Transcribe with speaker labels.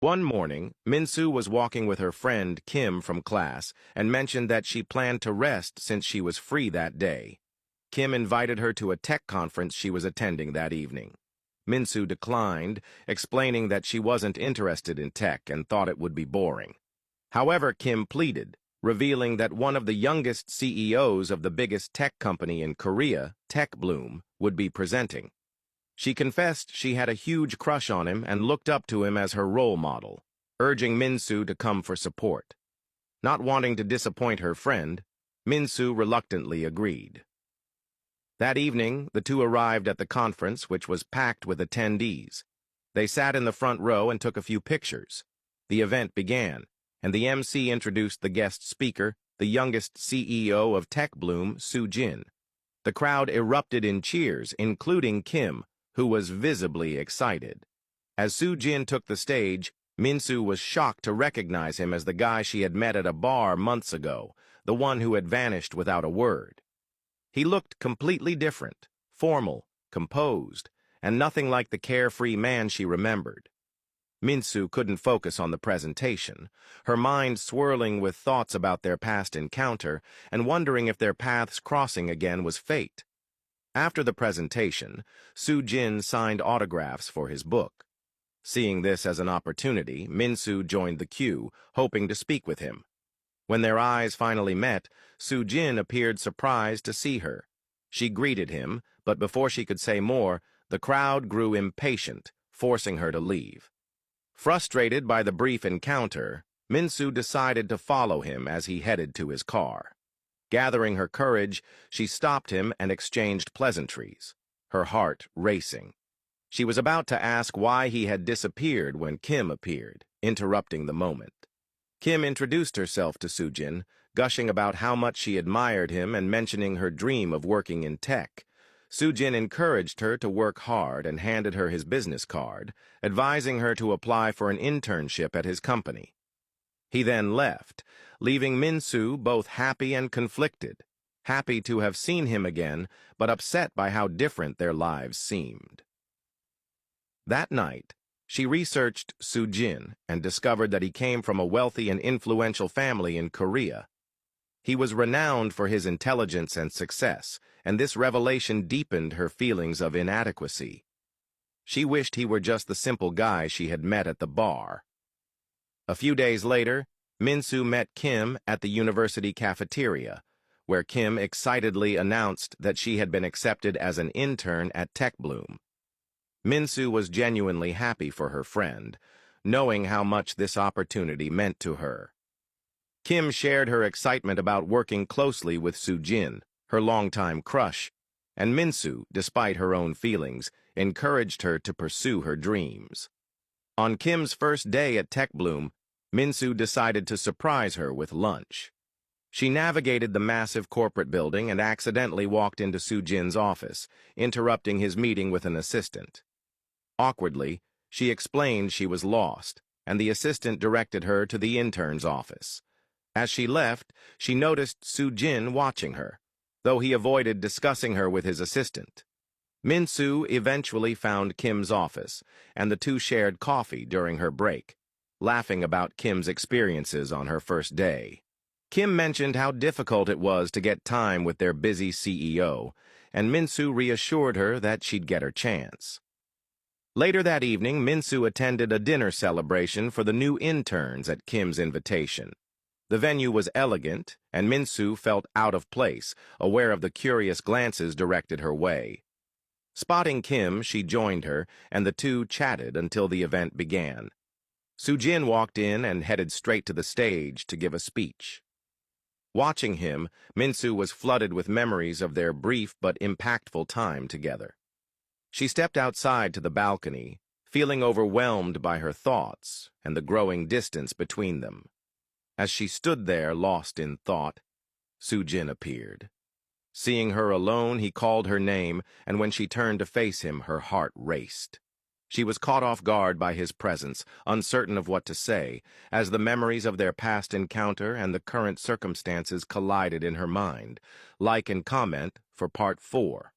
Speaker 1: One morning, Minsu was walking with her friend Kim from class and mentioned that she planned to rest since she was free that day. Kim invited her to a tech conference she was attending that evening. Minsu declined, explaining that she wasn't interested in tech and thought it would be boring. However, Kim pleaded, revealing that one of the youngest CEOs of the biggest tech company in Korea, Tech Bloom, would be presenting. She confessed she had a huge crush on him and looked up to him as her role model, urging Minsu to come for support. Not wanting to disappoint her friend, Minsu reluctantly agreed. That evening, the two arrived at the conference, which was packed with attendees. They sat in the front row and took a few pictures. The event began, and the MC introduced the guest speaker, the youngest CEO of Tech Bloom, Sonjin. The crowd erupted in cheers, including Kim, who was visibly excited. As Sonjin took the stage, Minsu was shocked to recognize him as the guy she had met at a bar months ago, the one who had vanished without a word. He looked completely different, formal, composed, and nothing like the carefree man she remembered. Minsu couldn't focus on the presentation, her mind swirling with thoughts about their past encounter and wondering if their paths crossing again was fate. After the presentation, Sonjin signed autographs for his book. Seeing this as an opportunity, Minsu joined the queue, hoping to speak with him. When their eyes finally met, Sonjin appeared surprised to see her. She greeted him, but before she could say more, the crowd grew impatient, forcing her to leave. Frustrated by the brief encounter, Minsu decided to follow him as he headed to his car. Gathering her courage, she stopped him and exchanged pleasantries, her heart racing. She was about to ask why he had disappeared when Kim appeared, interrupting the moment. Kim introduced herself to Sonjin, gushing about how much she admired him and mentioning her dream of working in tech. Sonjin encouraged her to work hard and handed her his business card, advising her to apply for an internship at his company. He then left, leaving Minsu both happy and conflicted, happy to have seen him again, but upset by how different their lives seemed. That night, she researched Sonjin and discovered that he came from a wealthy and influential family in Korea. He was renowned for his intelligence and success, and this revelation deepened her feelings of inadequacy. She wished he were just the simple guy she had met at the bar. A few days later, Minsu met Kim at the university cafeteria, where Kim excitedly announced that she had been accepted as an intern at Tech Bloom. Minsu was genuinely happy for her friend, knowing how much this opportunity meant to her. Kim shared her excitement about working closely with Sonjin, her longtime crush, and Minsu, despite her own feelings, encouraged her to pursue her dreams. On Kim's first day at Tech Bloom, Minsu decided to surprise her with lunch. She navigated the massive corporate building and accidentally walked into Sonjin's office, interrupting his meeting with an assistant. Awkwardly, she explained she was lost, and the assistant directed her to the intern's office. As she left, she noticed Sonjin watching her, though he avoided discussing her with his assistant. Minsu eventually found Kim's office, and the two shared coffee during her break, laughing about Kim's experiences on her first day. Kim mentioned how difficult it was to get time with their busy CEO, and Minsu reassured her that she'd get her chance. Later that evening, Minsu attended a dinner celebration for the new interns at Kim's invitation. The venue was elegant, and Minsu felt out of place, aware of the curious glances directed her way. Spotting Kim, she joined her, and the two chatted until the event began. Sonjin walked in and headed straight to the stage to give a speech. Watching him, Minsu was flooded with memories of their brief but impactful time together. She stepped outside to the balcony, feeling overwhelmed by her thoughts and the growing distance between them. As she stood there, lost in thought, Sonjin appeared. Seeing her alone, he called her name, and when she turned to face him, her heart raced. She was caught off guard by his presence, uncertain of what to say, as the memories of their past encounter and the current circumstances collided in her mind. Like and comment for Part 4.